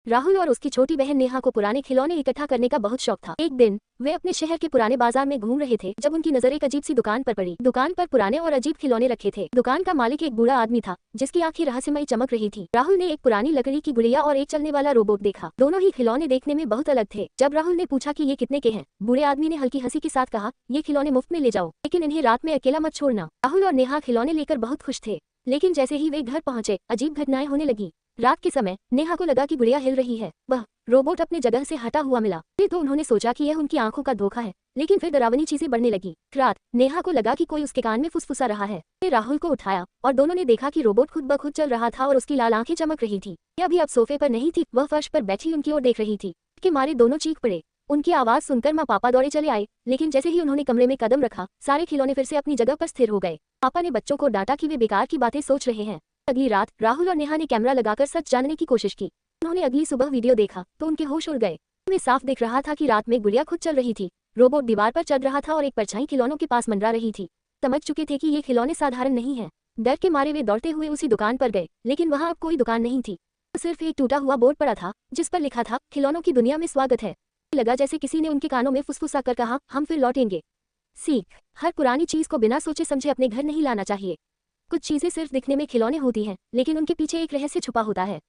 राहुल और उसकी छोटी बहन नेहा को पुराने खिलौने इकट्ठा करने का बहुत शौक था। एक दिन वे अपने शहर के पुराने बाजार में घूम रहे थे जब उनकी नजर एक अजीब सी दुकान पर पड़ी। दुकान पर पुराने और अजीब खिलौने रखे थे। दुकान का मालिक एक बूढ़ा आदमी था जिसकी आंखें रहस्यमयी चमक रही थी। राहुल ने एक पुरानी लकड़ी की गुड़िया और एक चलने वाला रोबोट देखा। दोनों ही खिलौने देखने में बहुत अलग थे। जब राहुल ने पूछा कि ये कितने के हैं, बूढ़े आदमी ने हल्की हंसी के साथ कहा, ये खिलौने मुफ्त में ले जाओ, लेकिन इन्हें रात में अकेला मत छोड़ना। राहुल और नेहा खिलौने लेकर बहुत खुश थे, लेकिन जैसे ही वे घर पहुंचे अजीब घटनाएं होने लगी। रात के समय नेहा को लगा कि गुड़िया हिल रही है। वह रोबोट अपने जगह से हटा हुआ मिला। तो उन्होंने सोचा कि यह उनकी आंखों का धोखा है, लेकिन फिर डरावनी चीजें बढ़ने लगी। रात नेहा को लगा कि कोई उसके कान में फुसफुसा रहा है। फिर राहुल को उठाया और दोनों ने देखा कि रोबोट खुद ब खुद चल रहा था और उसकी लाल आंखें चमक रही थी। यह भी अब सोफे पर नहीं थी, वह फर्श पर बैठी उनकी ओर देख रही थी। के मारे दोनों चीख पड़े। उनकी आवाज सुनकर माँ पापा दौड़े चले आए, लेकिन जैसे ही उन्होंने कमरे में कदम रखा सारे खिलौने फिर से अपनी जगह पर स्थिर हो गए। पापा ने बच्चों को डांटा कि वे बेकार की बातें सोच रहे हैं। अगली रात राहुल और नेहा ने कैमरा लगाकर सच जानने की कोशिश की। उन्होंने अगली सुबह वीडियो देखा तो उनके होश उड़ गए। उन्हें साफ दिख रहा था कि रात में गुड़िया खुद चल रही थी, रोबोट दीवार पर चढ़ रहा था और एक परछाई खिलौनों के पास मंडरा रही थी। समझ चुके थे कि ये खिलौने साधारण नहीं है। डर के मारे वे दौड़ते हुए उसी दुकान पर गए, लेकिन वहाँ अब कोई दुकान नहीं थी। सिर्फ एक टूटा हुआ बोर्ड पड़ा था जिस पर लिखा था, खिलौनों की दुनिया में स्वागत है। लगा जैसे किसी ने उनके कानों में फुसफुसा कर कहा, हम फिर लौटेंगे। सीख, हर पुरानी चीज को बिना सोचे समझे अपने घर नहीं लाना चाहिए। कुछ चीजें सिर्फ दिखने में खिलौने होती हैं, लेकिन उनके पीछे एक रहस्य छुपा होता है।